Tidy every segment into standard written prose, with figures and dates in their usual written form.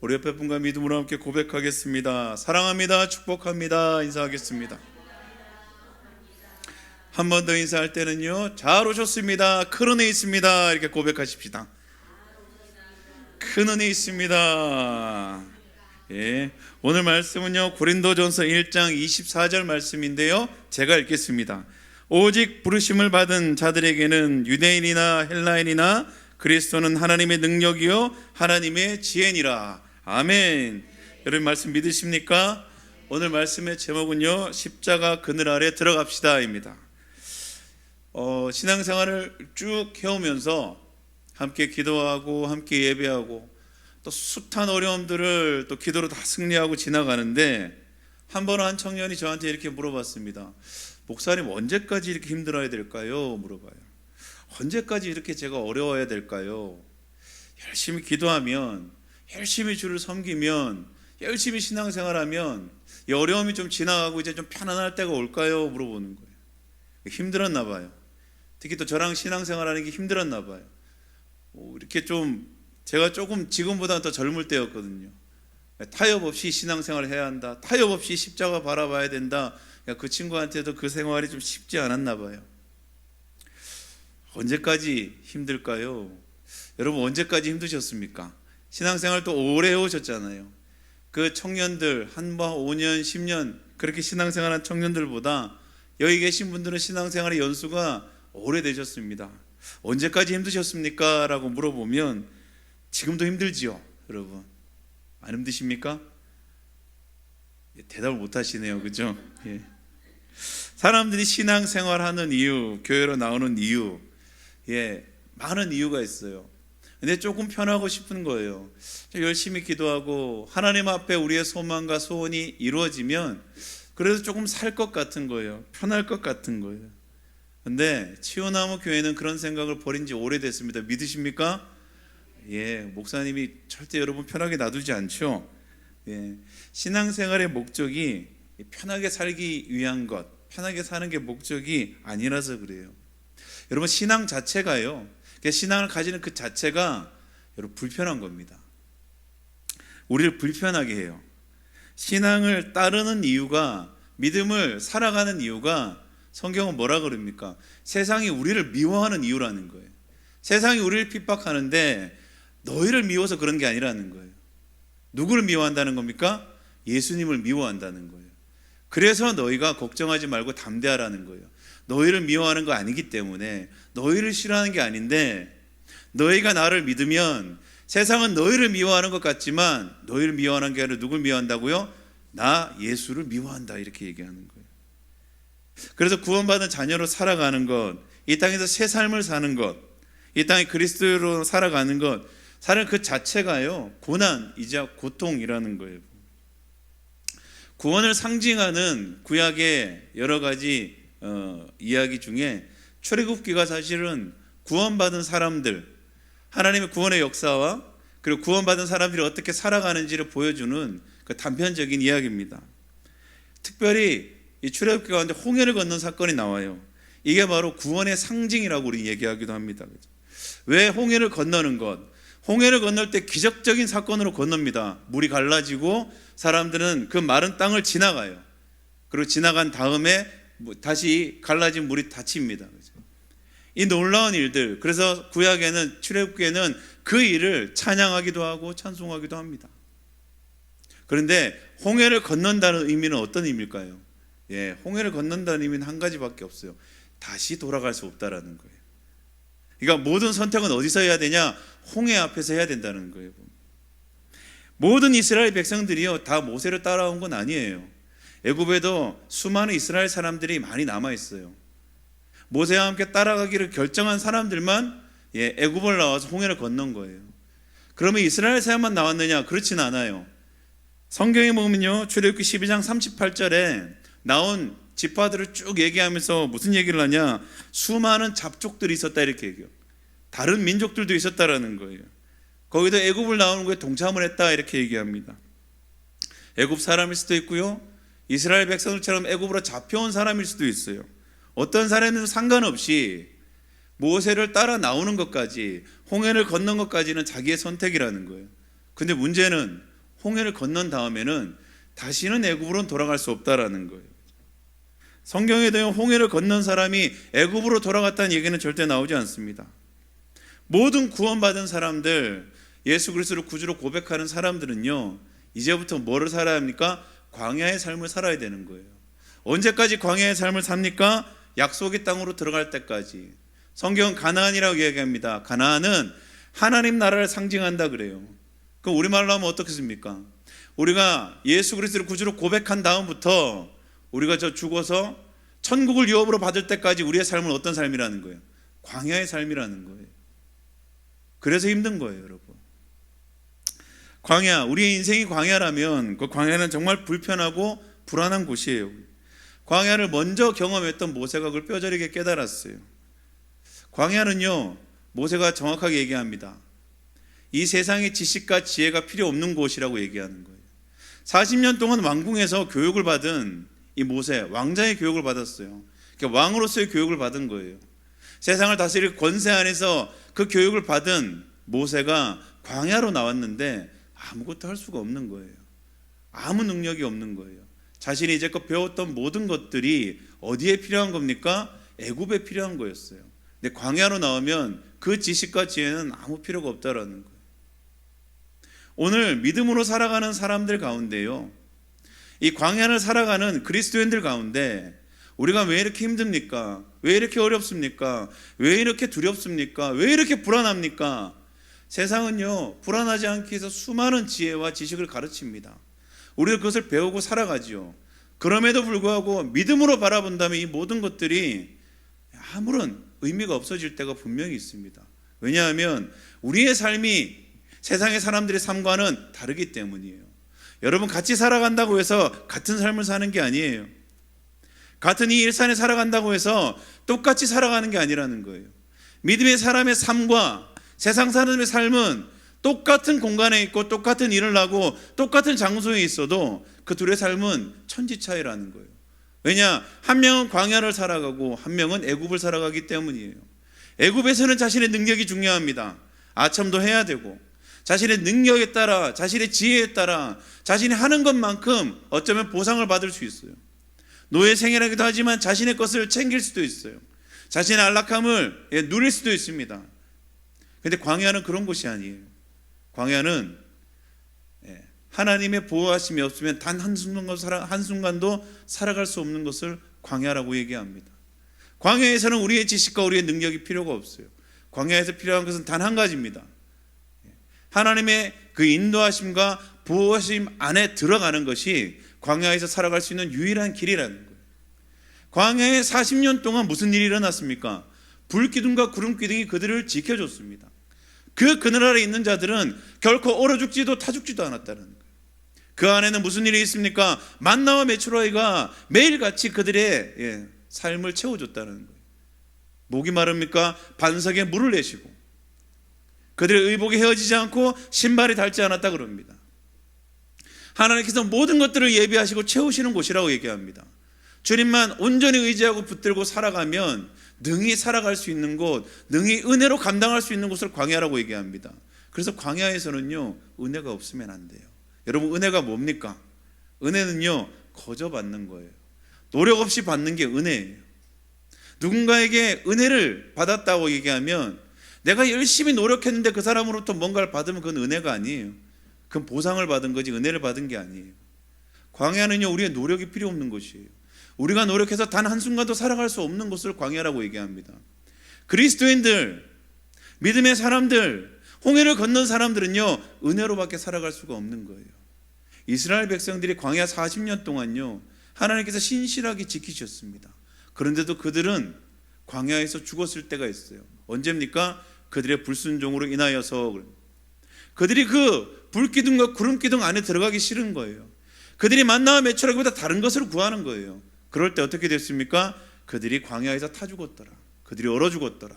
우리 옆에 분과 믿음으로 함께 고백하겠습니다. 사랑합니다. 축복합니다. 인사하겠습니다. 한 번 더 인사할 때는요, 잘 오셨습니다. 큰 은혜 있습니다. 이렇게 고백하십시다. 큰 은혜 있습니다. 예, 오늘 말씀은요, 고린도전서 1장 24절 말씀인데요, 제가 읽겠습니다. 오직 부르심을 받은 자들에게는 유대인이나 헬라인이나 그리스도는 하나님의 능력이요 하나님의 지혜니라. 아멘. 여러분 말씀 믿으십니까? 오늘 말씀의 제목은요, 십자가 그늘 아래 들어갑시다입니다. 신앙생활을 쭉 해오면서 함께 기도하고 함께 예배하고 또 숱한 어려움들을 또 기도로 다 승리하고 지나가는데, 한 번 한 청년이 저한테 이렇게 물어봤습니다. 목사님, 언제까지 이렇게 힘들어야 될까요? 물어봐요. 언제까지 이렇게 제가 어려워야 될까요? 열심히 기도하면, 열심히 주를 섬기면, 열심히 신앙생활하면 이 어려움이 좀 지나가고 이제 좀 편안할 때가 올까요? 물어보는 거예요. 힘들었나 봐요. 특히 또 저랑 신앙생활하는 게 힘들었나 봐요. 이렇게 좀 제가 조금 지금보다 더 젊을 때였거든요. 타협 없이 신앙생활을 해야 한다, 타협 없이 십자가 바라봐야 된다. 그 친구한테도 그 생활이 좀 쉽지 않았나 봐요. 언제까지 힘들까요? 여러분, 언제까지 힘드셨습니까? 신앙생활 또 오래 해오셨잖아요. 그 청년들 한 번 5년 10년 그렇게 신앙생활한 청년들보다 여기 계신 분들은 신앙생활의 연수가 오래되셨습니다. 언제까지 힘드셨습니까? 라고 물어보면 지금도 힘들지요. 여러분, 안 힘드십니까? 대답을 못 하시네요. 그죠? 예. 사람들이 신앙생활하는 이유, 교회로 나오는 이유, 많은 이유가 있어요. 근데 조금 편하고 싶은 거예요. 열심히 기도하고 하나님 앞에 우리의 소망과 소원이 이루어지면 그래도 조금 살 것 같은 거예요. 편할 것 같은 거예요. 근데 치유나무 교회는 그런 생각을 버린 지 오래됐습니다. 믿으십니까? 목사님이 절대 여러분 편하게 놔두지 않죠. 신앙생활의 목적이 편하게 살기 위한 것, 편하게 사는 게 목적이 아니라서 그래요. 여러분, 신앙 자체가요, 신앙을 가지는 그 자체가 여러분 불편한 겁니다. 우리를 불편하게 해요. 신앙을 따르는 이유가, 믿음을 살아가는 이유가 성경은 뭐라 그럽니까? 세상이 우리를 미워하는 이유라는 거예요. 세상이 우리를 핍박하는데 너희를 미워서 그런 게 아니라는 거예요. 누구를 미워한다는 겁니까? 예수님을 미워한다는 거예요. 그래서 너희가 걱정하지 말고 담대하라는 거예요. 너희를 미워하는 거 아니기 때문에, 너희를 싫어하는 게 아닌데, 너희가 나를 믿으면 세상은 너희를 미워하는 것 같지만 너희를 미워하는 게 아니라 누굴 미워한다고요? 나 예수를 미워한다, 이렇게 얘기하는 거예요. 그래서 구원받은 자녀로 살아가는 것, 이 땅에서 새 삶을 사는 것, 이 땅에 그리스도로 살아가는 것, 사실 그 자체가요, 고난이자 고통이라는 거예요. 구원을 상징하는 구약의 여러 가지 이야기 중에 출애굽기가 사실은 구원받은 사람들, 하나님의 구원의 역사와 그리고 구원받은 사람들이 어떻게 살아가는지를 보여주는 그 단편적인 이야기입니다. 특별히 이 출애굽기 가운데 홍해를 건넌 사건이 나와요. 이게 바로 구원의 상징이라고 우리 얘기하기도 합니다. 왜 홍해를 건너는 것? 홍해를 건널 때 기적적인 사건으로 건넙니다. 물이 갈라지고 사람들은 그 마른 땅을 지나가요. 그리고 지나간 다음에 다시 갈라진 물이 닫힙니다. 이 놀라운 일들, 그래서 구약에는, 출애굽기에는 그 일을 찬양하기도 하고 찬송하기도 합니다. 그런데 홍해를 건넌다는 의미는 어떤 의미일까요? 홍해를 건넌다는 의미는 한 가지밖에 없어요. 다시 돌아갈 수 없다라는 거예요. 그러니까 모든 선택은 어디서 해야 되냐? 홍해 앞에서 해야 된다는 거예요. 모든 이스라엘 백성들이요, 다 모세를 따라온 건 아니에요. 애굽에도 수많은 이스라엘 사람들이 많이 남아 있어요. 모세와 함께 따라가기를 결정한 사람들만 애굽을 나와서 홍해를 건넌 거예요. 그러면 이스라엘 사람만 나왔느냐? 그렇진 않아요. 성경에 보면요, 출애굽기 12장 38절에 나온 지파들을 쭉 얘기하면서 무슨 얘기를 하냐? 수많은 잡족들이 있었다, 이렇게 얘기해요. 다른 민족들도 있었다라는 거예요. 거기도 애굽을 나오는 거에 동참을 했다, 이렇게 얘기합니다. 애굽 사람일 수도 있고요, 이스라엘 백성들처럼 애굽으로 잡혀온 사람일 수도 있어요. 어떤 사람은 상관없이 모세를 따라 나오는 것까지, 홍해를 건넌 것까지는 자기의 선택이라는 거예요. 근데 문제는 홍해를 건넌 다음에는 다시는 애굽으로 돌아갈 수 없다라는 거예요. 성경에도 홍해를 건넌 사람이 애굽으로 돌아갔다는 얘기는 절대 나오지 않습니다. 모든 구원받은 사람들, 예수 그리스도를 구주로 고백하는 사람들은요, 이제부터 뭐를 살아야 합니까? 광야의 삶을 살아야 되는 거예요. 언제까지 광야의 삶을 삽니까? 약속의 땅으로 들어갈 때까지. 성경은 가나안이라고 얘기합니다. 가나안은 하나님 나라를 상징한다 그래요. 그럼 우리말로 하면 어떻겠습니까? 우리가 예수 그리스도를 구주로 고백한 다음부터 우리가 죽어서 천국을 유업으로 받을 때까지 우리의 삶은 어떤 삶이라는 거예요? 광야의 삶이라는 거예요. 그래서 힘든 거예요, 여러분. 광야, 우리의 인생이 광야라면 그 광야는 정말 불편하고 불안한 곳이에요. 광야를 먼저 경험했던 모세가 그걸 뼈저리게 깨달았어요. 광야는요, 모세가 정확하게 얘기합니다. 이 세상의 지식과 지혜가 필요 없는 곳이라고 얘기하는 거예요. 40년 동안 왕궁에서 교육을 받은 이 모세, 왕자의 교육을 받았어요. 그러니까 왕으로서의 교육을 받은 거예요. 세상을 다스릴 권세 안에서 그 교육을 받은 모세가 광야로 나왔는데 아무것도 할 수가 없는 거예요. 아무 능력이 없는 거예요. 자신이 이제껏 배웠던 모든 것들이 어디에 필요한 겁니까? 애굽에 필요한 거였어요. 근데 광야로 나오면 그 지식과 지혜는 아무 필요가 없다라는 거예요. 오늘 믿음으로 살아가는 사람들 가운데요, 이 광야를 살아가는 그리스도인들 가운데 우리가 왜 이렇게 힘듭니까? 왜 이렇게 어렵습니까? 왜 이렇게 두렵습니까? 왜 이렇게 불안합니까? 세상은요, 불안하지 않기 위해서 수많은 지혜와 지식을 가르칩니다. 우리가 그것을 배우고 살아가지요. 그럼에도 불구하고 믿음으로 바라본다면 이 모든 것들이 아무런 의미가 없어질 때가 분명히 있습니다. 왜냐하면 우리의 삶이 세상의 사람들의 삶과는 다르기 때문이에요. 여러분, 같이 살아간다고 해서 같은 삶을 사는 게 아니에요. 같은 이 일산에 살아간다고 해서 똑같이 살아가는 게 아니라는 거예요. 믿음의 사람의 삶과 세상 사람의 삶은 똑같은 공간에 있고 똑같은 일을 하고 똑같은 장소에 있어도 그 둘의 삶은 천지 차이라는 거예요. 왜냐? 한 명은 광야를 살아가고 한 명은 애굽을 살아가기 때문이에요. 애굽에서는 자신의 능력이 중요합니다. 아첨도 해야 되고 자신의 능력에 따라, 자신의 지혜에 따라 자신이 하는 것만큼 어쩌면 보상을 받을 수 있어요. 노예 생애라기도 하지만 자신의 것을 챙길 수도 있어요. 자신의 안락함을 누릴 수도 있습니다. 그런데 광야는 그런 곳이 아니에요. 광야는 하나님의 보호하심이 없으면 단 한순간도 살아갈 수 없는 것을 광야라고 얘기합니다. 광야에서는 우리의 지식과 우리의 능력이 필요가 없어요. 광야에서 필요한 것은 단 한 가지입니다. 하나님의 그 인도하심과 보호하심 안에 들어가는 것이 광야에서 살아갈 수 있는 유일한 길이라는 거예요. 광야에 40년 동안 무슨 일이 일어났습니까? 불기둥과 구름기둥이 그들을 지켜줬습니다. 그 그늘 아래 있는 자들은 결코 얼어 죽지도 타 죽지도 않았다는 거예요. 그 안에는 무슨 일이 있습니까? 만나와 메추라기가 매일같이 그들의 삶을 채워줬다는 거예요. 목이 마릅니까? 반석에 물을 내시고 그들의 의복이 헤어지지 않고 신발이 닳지 않았다 그럽니다. 하나님께서 모든 것들을 예비하시고 채우시는 곳이라고 얘기합니다. 주님만 온전히 의지하고 붙들고 살아가면 능히 살아갈 수 있는 곳, 능히 은혜로 감당할 수 있는 곳을 광야라고 얘기합니다. 그래서 광야에서는요, 은혜가 없으면 안 돼요. 여러분, 은혜가 뭡니까? 은혜는요, 거저 받는 거예요. 노력 없이 받는 게 은혜예요. 누군가에게 은혜를 받았다고 얘기하면 내가 열심히 노력했는데 그 사람으로부터 뭔가를 받으면 그건 은혜가 아니에요. 그건 보상을 받은 거지 은혜를 받은 게 아니에요. 광야는요, 우리의 노력이 필요 없는 것이에요. 우리가 노력해서 단 한순간도 살아갈 수 없는 것을 광야라고 얘기합니다. 그리스도인들, 믿음의 사람들, 홍해를 건넌 사람들은요, 은혜로밖에 살아갈 수가 없는 거예요. 이스라엘 백성들이 광야 40년 동안요, 하나님께서 신실하게 지키셨습니다. 그런데도 그들은 광야에서 죽었을 때가 있어요. 언제입니까? 그들의 불순종으로 인하여서. 그들이 그 불기둥과 구름기둥 안에 들어가기 싫은 거예요. 그들이 만나와 메추라기보다 다른 것을 구하는 거예요. 그럴 때 어떻게 됐습니까? 그들이 광야에서 타 죽었더라. 그들이 얼어 죽었더라.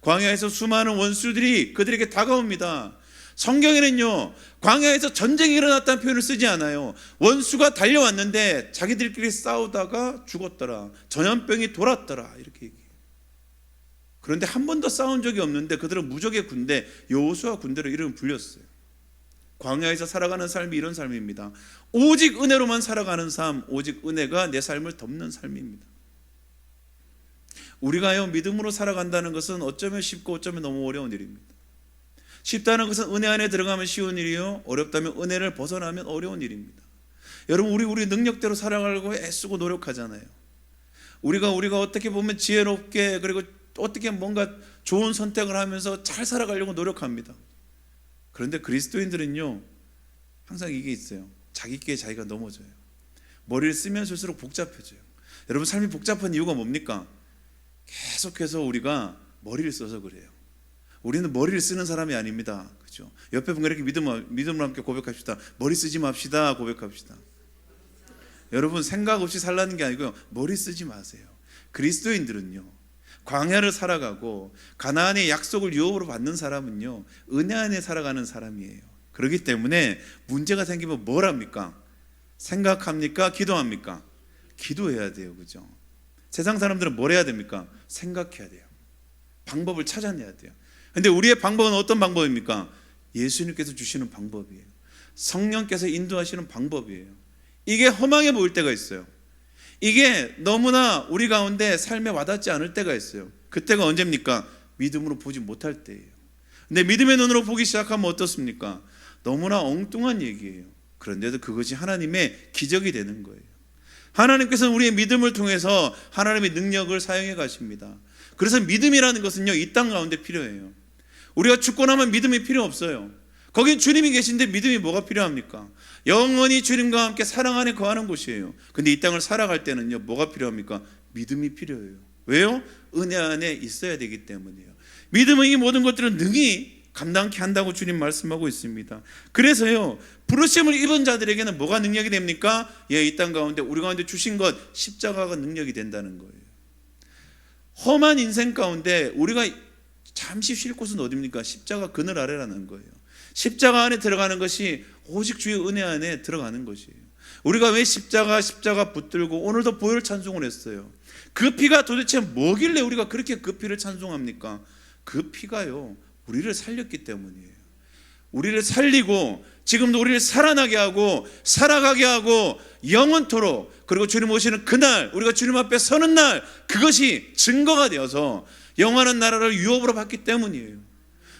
광야에서 수많은 원수들이 그들에게 다가옵니다. 성경에는요, 광야에서 전쟁이 일어났다는 표현을 쓰지 않아요. 원수가 달려왔는데 자기들끼리 싸우다가 죽었더라. 전염병이 돌았더라. 이렇게 얘기해요. 그런데 한 번도 싸운 적이 없는데 그들은 무적의 군대, 여호수아 군대로 이름을 불렸어요. 광야에서 살아가는 삶이 이런 삶입니다. 오직 은혜로만 살아가는 삶, 오직 은혜가 내 삶을 덮는 삶입니다. 우리가요, 믿음으로 살아간다는 것은 어쩌면 쉽고 어쩌면 너무 어려운 일입니다. 쉽다는 것은 은혜 안에 들어가면 쉬운 일이요, 어렵다면 은혜를 벗어나면 어려운 일입니다. 여러분, 우리 능력대로 살아가려고 애쓰고 노력하잖아요. 우리가 어떻게 보면 지혜롭게, 그리고 어떻게 뭔가 좋은 선택을 하면서 잘 살아가려고 노력합니다. 그런데 그리스도인들은요, 항상 이게 있어요. 자기 끼에 자기가 넘어져요. 머리를 쓰면 쓸수록 복잡해져요. 여러분, 삶이 복잡한 이유가 뭡니까? 계속해서 우리가 머리를 써서 그래요. 우리는 머리를 쓰는 사람이 아닙니다. 그렇죠? 옆에 분과 이렇게 믿음으로 함께 고백합시다. 머리 쓰지 맙시다. 고백합시다. 여러분, 생각 없이 살라는 게 아니고요, 머리 쓰지 마세요. 그리스도인들은요, 광야를 살아가고 가나안의 약속을 유업으로 받는 사람은요, 은혜 안에 살아가는 사람이에요. 그렇기 때문에 문제가 생기면 뭘 합니까? 생각합니까? 기도합니까? 기도해야 돼요. 그죠? 세상 사람들은 뭘 해야 됩니까? 생각해야 돼요. 방법을 찾아내야 돼요. 근데 우리의 방법은 어떤 방법입니까? 예수님께서 주시는 방법이에요. 성령께서 인도하시는 방법이에요. 이게 허망해 보일 때가 있어요. 이게 너무나 우리 가운데 삶에 와닿지 않을 때가 있어요. 그때가 언제입니까? 믿음으로 보지 못할 때예요. 근데 믿음의 눈으로 보기 시작하면 어떻습니까? 너무나 엉뚱한 얘기예요. 그런데도 그것이 하나님의 기적이 되는 거예요. 하나님께서는 우리의 믿음을 통해서 하나님의 능력을 사용해 가십니다. 그래서 믿음이라는 것은요, 이 땅 가운데 필요해요. 우리가 죽고 나면 믿음이 필요 없어요. 거긴 주님이 계신데 믿음이 뭐가 필요합니까? 영원히 주님과 함께 사랑 안에 거하는 곳이에요. 근데 이 땅을 살아갈 때는요, 뭐가 필요합니까? 믿음이 필요해요. 왜요? 은혜 안에 있어야 되기 때문이에요. 믿음은 이 모든 것들을 능히 감당케 한다고 주님 말씀하고 있습니다. 그래서요, 부르심을 입은 자들에게는 뭐가 능력이 됩니까? 이 땅 가운데 우리 가운데 주신 것, 십자가가 능력이 된다는 거예요. 험한 인생 가운데 우리가 잠시 쉴 곳은 어디입니까? 십자가 그늘 아래라는 거예요. 십자가 안에 들어가는 것이 오직 주의 은혜 안에 들어가는 것이에요. 우리가 왜 십자가 붙들고 오늘도 보혈 찬송을 했어요? 그 피가 도대체 뭐길래 우리가 그렇게 그 피를 찬송합니까? 그 피가요, 우리를 살렸기 때문이에요. 우리를 살리고 지금도 우리를 살아나게 하고 살아가게 하고 영원토록, 그리고 주님 오시는 그날, 우리가 주님 앞에 서는 날, 그것이 증거가 되어서 영원한 나라를 유업으로 받기 때문이에요.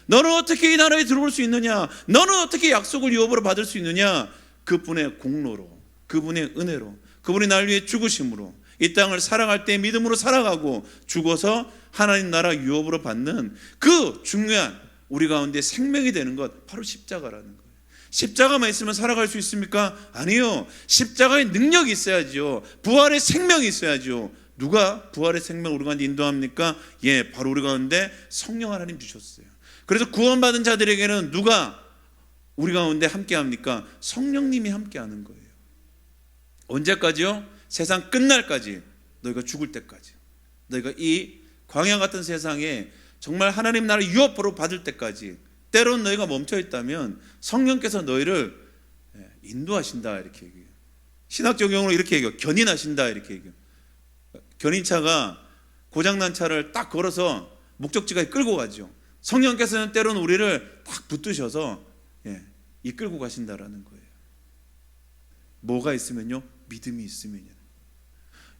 너는 어떻게 이 나라에 들어올 수 있느냐? 너는 어떻게 약속을 유업으로 받을 수 있느냐? 그분의 공로로, 그분의 은혜로, 그분이 날 위해 죽으심으로 이 땅을 살아갈 때 믿음으로 살아가고 죽어서 하나님 나라 유업으로 받는 그 중요한 우리 가운데 생명이 되는 것, 바로 십자가라는 거예요. 십자가만 있으면 살아갈 수 있습니까? 아니요. 십자가의 능력이 있어야죠. 부활의 생명이 있어야죠. 누가 부활의 생명 우리 가운데 인도합니까? 바로 우리 가운데 성령 하나님 주셨어요. 그래서 구원받은 자들에게는 누가 우리 가운데 함께합니까? 성령님이 함께하는 거예요. 언제까지요? 세상 끝날까지, 너희가 죽을 때까지, 너희가 이 광야 같은 세상에 정말 하나님 나라 유업으로 받을 때까지, 때론 너희가 멈춰 있다면 성령께서 너희를 인도하신다, 이렇게 얘기해요. 신학적 용어로 이렇게 얘기해요. 견인하신다, 이렇게 얘기해요. 견인차가 고장난 차를 딱 걸어서 목적지까지 끌고 가죠. 성령께서는 때로는 우리를 딱 붙드셔서 이끌고 가신다라는 거예요. 뭐가 있으면요? 믿음이 있으면요.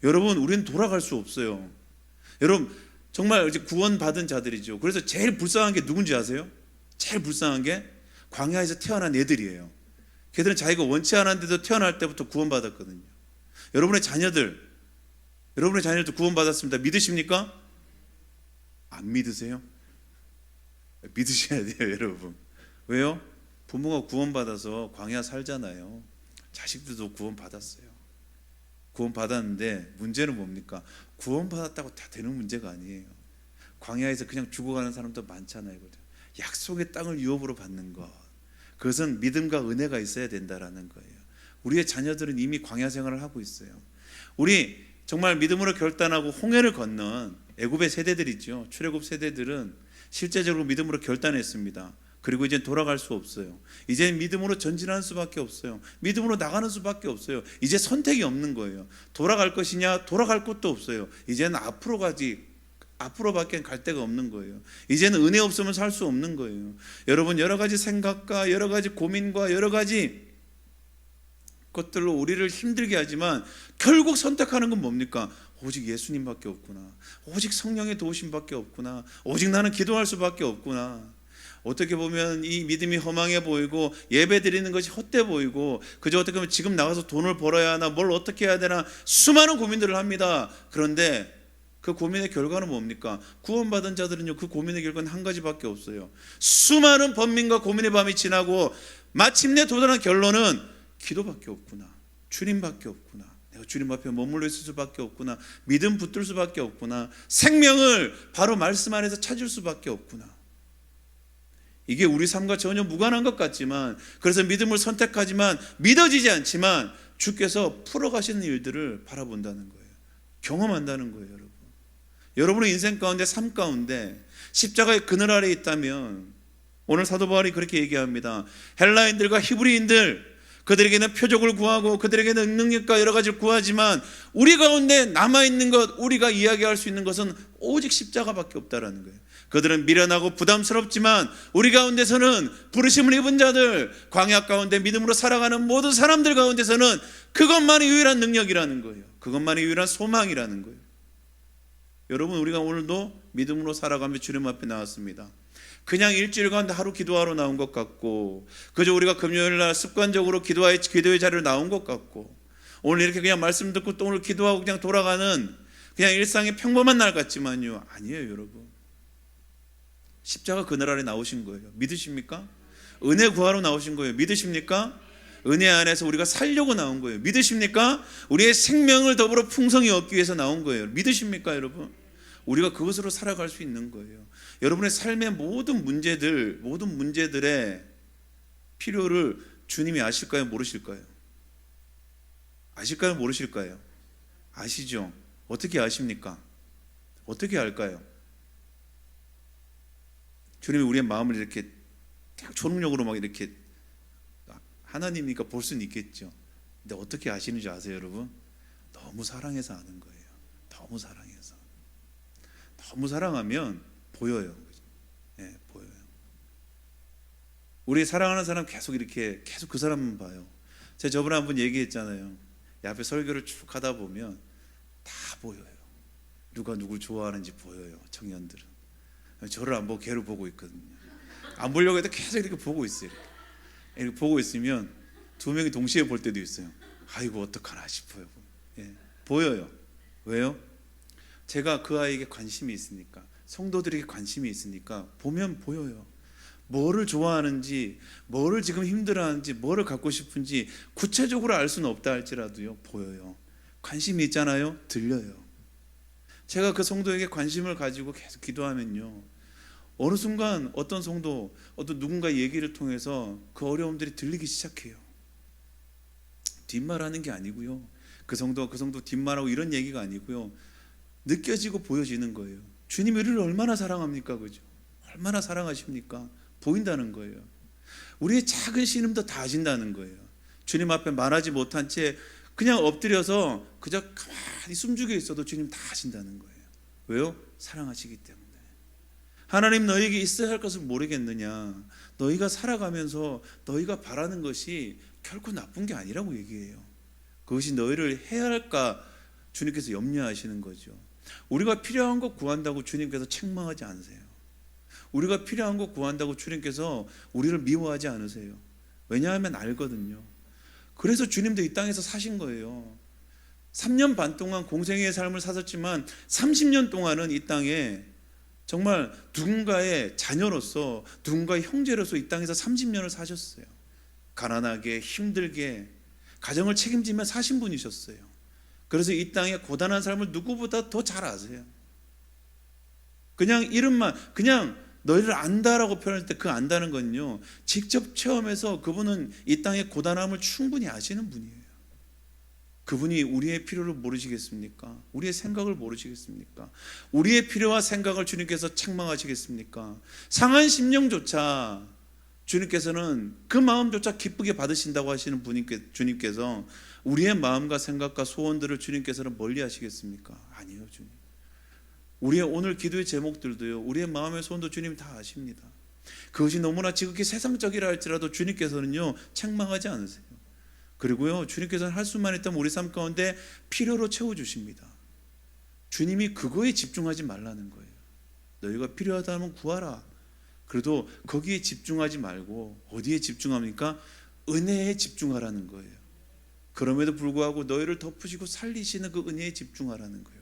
여러분, 우리는 돌아갈 수 없어요. 여러분, 정말 이제 구원받은 자들이죠. 그래서 제일 불쌍한 게 누군지 아세요? 제일 불쌍한 게 광야에서 태어난 애들이에요. 걔들은 자기가 원치 않았는데도 태어날 때부터 구원받았거든요. 여러분의 자녀들도 구원받았습니다. 믿으십니까? 안 믿으세요? 믿으셔야 돼요, 여러분. 왜요? 부모가 구원받아서 광야 살잖아요. 자식들도 구원받았어요. 구원받았는데 문제는 뭡니까? 구원받았다고 다 되는 문제가 아니에요. 광야에서 그냥 죽어가는 사람도 많잖아요. 약속의 땅을 유업으로 받는 것, 그것은 믿음과 은혜가 있어야 된다라는 거예요. 우리의 자녀들은 이미 광야 생활을 하고 있어요. 우리 정말 믿음으로 결단하고 홍해를 건넌 애굽의 세대들이죠. 출애굽 세대들은 실제적으로 믿음으로 결단했습니다. 그리고 이제 돌아갈 수 없어요. 이제 믿음으로 전진하는 수밖에 없어요. 믿음으로 나가는 수밖에 없어요. 이제 선택이 없는 거예요. 돌아갈 것이냐? 돌아갈 곳도 없어요. 이제는 앞으로 가지 앞으로밖에 갈 데가 없는 거예요. 이제는 은혜 없으면 살 수 없는 거예요. 여러분, 여러 가지 생각과 여러 가지 고민과 여러 가지 것들로 우리를 힘들게 하지만 결국 선택하는 건 뭡니까? 오직 예수님밖에 없구나. 오직 성령의 도우심밖에 없구나. 오직 나는 기도할 수밖에 없구나. 어떻게 보면 이 믿음이 허망해 보이고 예배 드리는 것이 헛돼 보이고 그저 어떻게 보면 지금 나가서 돈을 벌어야 하나, 뭘 어떻게 해야 되나, 수많은 고민들을 합니다. 그런데 그 고민의 결과는 뭡니까? 구원받은 자들은요, 그 고민의 결과는 한 가지밖에 없어요. 수많은 번민과 고민의 밤이 지나고 마침내 도달한 결론은 기도밖에 없구나. 주님밖에 없구나. 내가 주님 앞에 머물러 있을 수밖에 없구나. 믿음 붙들 수밖에 없구나. 생명을 바로 말씀 안에서 찾을 수밖에 없구나. 이게 우리 삶과 전혀 무관한 것 같지만, 그래서 믿음을 선택하지만 믿어지지 않지만 주께서 풀어가시는 일들을 바라본다는 거예요. 경험한다는 거예요. 여러분, 여러분의 인생 가운데, 삶 가운데 십자가의 그늘 아래 있다면, 오늘 사도 바울이 그렇게 얘기합니다. 헬라인들과 히브리인들, 그들에게는 표적을 구하고 그들에게는 능력과 여러 가지를 구하지만 우리 가운데 남아있는 것, 우리가 이야기할 수 있는 것은 오직 십자가밖에 없다라는 거예요. 그들은 미련하고 부담스럽지만 우리 가운데서는, 부르심을 입은 자들, 광야 가운데 믿음으로 살아가는 모든 사람들 가운데서는 그것만이 유일한 능력이라는 거예요. 그것만이 유일한 소망이라는 거예요. 여러분, 우리가 오늘도 믿음으로 살아가며 주님 앞에 나왔습니다. 그냥 일주일 가운데 하루 기도하러 나온 것 같고, 그저 우리가 금요일 날 습관적으로 기도의 자리로 나온 것 같고, 오늘 이렇게 그냥 말씀 듣고 또 오늘 기도하고 그냥 돌아가는 그냥 일상의 평범한 날 같지만요, 아니에요. 여러분, 십자가 그늘 아래 나오신 거예요. 믿으십니까? 은혜 구하러 나오신 거예요. 믿으십니까? 은혜 안에서 우리가 살려고 나온 거예요. 믿으십니까? 우리의 생명을 더불어 풍성히 얻기 위해서 나온 거예요. 믿으십니까, 여러분? 우리가 그것으로 살아갈 수 있는 거예요. 여러분의 삶의 모든 문제들의 필요를 주님이 아실까요? 모르실까요? 아실까요? 모르실까요? 아시죠? 어떻게 아십니까? 어떻게 알까요? 주님이 우리의 마음을 이렇게 초능력으로 막 이렇게, 하나님이니까 볼 수는 있겠죠. 근데 어떻게 아시는지 아세요, 여러분? 너무 사랑해서 아는 거예요. 너무 사랑해서. 너무 사랑하면 보여요. 네, 보여요. 우리 사랑하는 사람 계속 그 사람만 봐요. 제가 저번에 한번 얘기했잖아요. 앞에 설교를 쭉 하다 보면 다 보여요. 누가 누굴 좋아하는지 보여요. 청년들은 저를 안 보고 걔를 보고 있거든요. 안 보려고 해도 계속 이렇게 보고 있어요. 이렇게 보고 있으면 두 명이 동시에 볼 때도 있어요. 아이고 어떡하나 싶어요. 예, 보여요. 왜요? 제가 그 아이에게 관심이 있으니까, 성도들에게 관심이 있으니까 보면 보여요. 뭐를 좋아하는지, 뭐를 지금 힘들어하는지, 뭐를 갖고 싶은지 구체적으로 알 수는 없다 할지라도요, 보여요. 관심이 있잖아요. 들려요. 제가 그 성도에게 관심을 가지고 계속 기도하면요, 어느 순간 어떤 성도, 어떤 누군가의 얘기를 통해서 그 어려움들이 들리기 시작해요. 뒷말하는 게 아니고요, 그 성도 뒷말하고 이런 얘기가 아니고요, 느껴지고 보여지는 거예요. 주님이 우리를 얼마나 사랑합니까? 그죠? 얼마나 사랑하십니까? 보인다는 거예요. 우리의 작은 신음도 다 아신다는 거예요. 주님 앞에 말하지 못한 채 그냥 엎드려서 그저 가만히 숨죽여 있어도 주님 다 아신다는 거예요. 왜요? 사랑하시기 때문에. 하나님, 너에게 있어야 할 것을 모르겠느냐? 너희가 살아가면서 너희가 바라는 것이 결코 나쁜 게 아니라고 얘기해요. 그것이 너희를 해야 할까 주님께서 염려하시는 거죠. 우리가 필요한 거 구한다고 주님께서 책망하지 않으세요. 우리가 필요한 거 구한다고 주님께서 우리를 미워하지 않으세요. 왜냐하면 알거든요. 그래서 주님도 이 땅에서 사신 거예요. 3년 반 동안 공생애의 삶을 사셨지만 30년 동안은 이 땅에 정말 누군가의 자녀로서, 누군가의 형제로서 이 땅에서 30년을 사셨어요. 가난하게 힘들게 가정을 책임지며 사신 분이셨어요. 그래서 이 땅의 고단한 삶을 누구보다 더 잘 아세요. 그냥 이름만, 그냥 너희를 안다라고 표현할 때 그 안다는 건요, 직접 체험해서 그분은 이 땅의 고단함을 충분히 아시는 분이에요. 그분이 우리의 필요를 모르시겠습니까? 우리의 생각을 모르시겠습니까? 우리의 필요와 생각을 주님께서 책망하시겠습니까? 상한 심령조차 주님께서는 그 마음조차 기쁘게 받으신다고 하시는 주님께서 우리의 마음과 생각과 소원들을 주님께서는 멀리 하시겠습니까? 아니에요. 주님, 우리의 오늘 기도의 제목들도요, 우리의 마음의 소원도 주님이 다 아십니다. 그것이 너무나 지극히 세상적이라 할지라도 주님께서는요 책망하지 않으세요. 그리고요 주님께서는 할 수만 있다면 우리 삶 가운데 필요로 채워주십니다. 주님이 그거에 집중하지 말라는 거예요. 너희가 필요하다면 구하라. 그래도 거기에 집중하지 말고 어디에 집중합니까? 은혜에 집중하라는 거예요. 그럼에도 불구하고 너희를 덮으시고 살리시는 그 은혜에 집중하라는 거예요.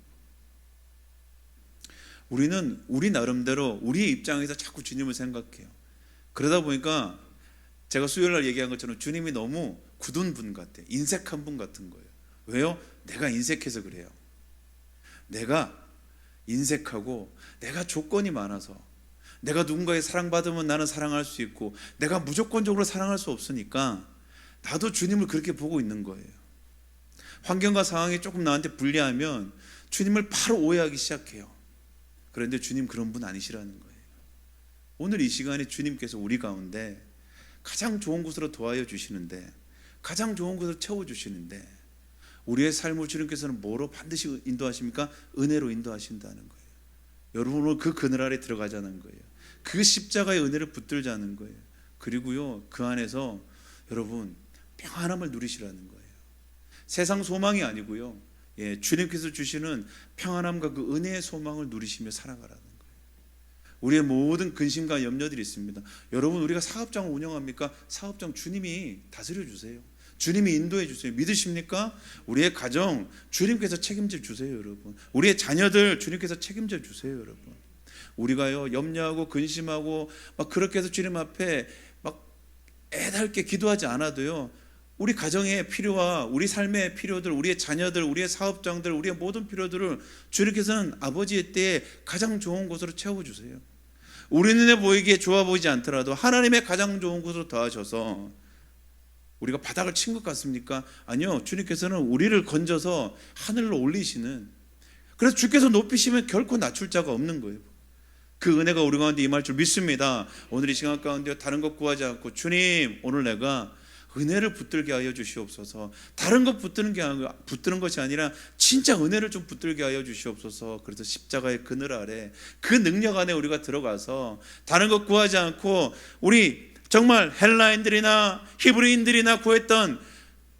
우리는 우리 나름대로 우리의 입장에서 자꾸 주님을 생각해요. 그러다 보니까 제가 수요일날 얘기한 것처럼 주님이 너무 굳은 분 같아요. 인색한 분 같은 거예요. 왜요? 내가 인색해서 그래요. 내가 인색하고 내가 조건이 많아서, 내가 누군가의 사랑받으면 나는 사랑할 수 있고 내가 무조건적으로 사랑할 수 없으니까 나도 주님을 그렇게 보고 있는 거예요. 환경과 상황이 조금 나한테 불리하면 주님을 바로 오해하기 시작해요. 그런데 주님 그런 분 아니시라는 거예요. 오늘 이 시간에 주님께서 우리 가운데 가장 좋은 곳으로 도와여 주시는데, 가장 좋은 곳을 채워주시는데, 우리의 삶을 주님께서는 뭐로 반드시 인도하십니까? 은혜로 인도하신다는 거예요. 여러분 오늘 그 그늘 아래 들어가자는 거예요. 그 십자가의 은혜를 붙들자는 거예요. 그리고요 그 안에서 여러분 평안함을 누리시라는 거예요. 세상 소망이 아니고요, 주님께서 주시는 평안함과 그 은혜의 소망을 누리시며 살아가라는 거예요. 우리의 모든 근심과 염려들이 있습니다. 여러분 우리가 사업장을 운영합니까? 사업장 주님이 다스려 주세요. 주님이 인도해 주세요. 믿으십니까? 우리의 가정 주님께서 책임져 주세요, 여러분. 우리의 자녀들 주님께서 책임져 주세요, 여러분. 우리가요 염려하고 근심하고 막 그렇게 해서 주님 앞에 막 애달게 기도하지 않아도요, 우리 가정의 필요와 우리 삶의 필요들, 우리의 자녀들, 우리의 사업장들, 우리의 모든 필요들을 주님께서는 아버지의 때에 가장 좋은 곳으로 채워주세요. 우리 눈에 보이기에 좋아 보이지 않더라도 하나님의 가장 좋은 곳으로 더하셔서, 우리가 바닥을 친 것 같습니까? 아니요, 주님께서는 우리를 건져서 하늘로 올리시는, 그래서 주께서 높이시면 결코 낮출 자가 없는 거예요. 그 은혜가 우리 가운데 임할 줄 믿습니다. 오늘 이 시간 가운데 다른 것 구하지 않고, 주님 오늘 내가 은혜를 붙들게 하여 주시옵소서. 다른 것 붙드는 것이 아니라 진짜 은혜를 좀 붙들게 하여 주시옵소서. 그래서 십자가의 그늘 아래, 그 능력 안에 우리가 들어가서 다른 것 구하지 않고, 우리 정말 헬라인들이나 히브리인들이나 구했던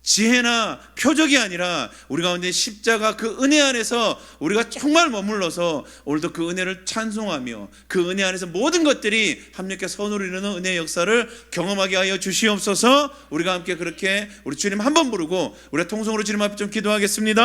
지혜나 표적이 아니라 우리 가운데 십자가 그 은혜 안에서 우리가 정말 머물러서 오늘도 그 은혜를 찬송하며 그 은혜 안에서 모든 것들이 합력해 선으로 이루는 은혜의 역사를 경험하게 하여 주시옵소서. 우리가 함께 그렇게 우리 주님 한 번 부르고 우리가 통성으로 주님 앞에 좀 기도하겠습니다.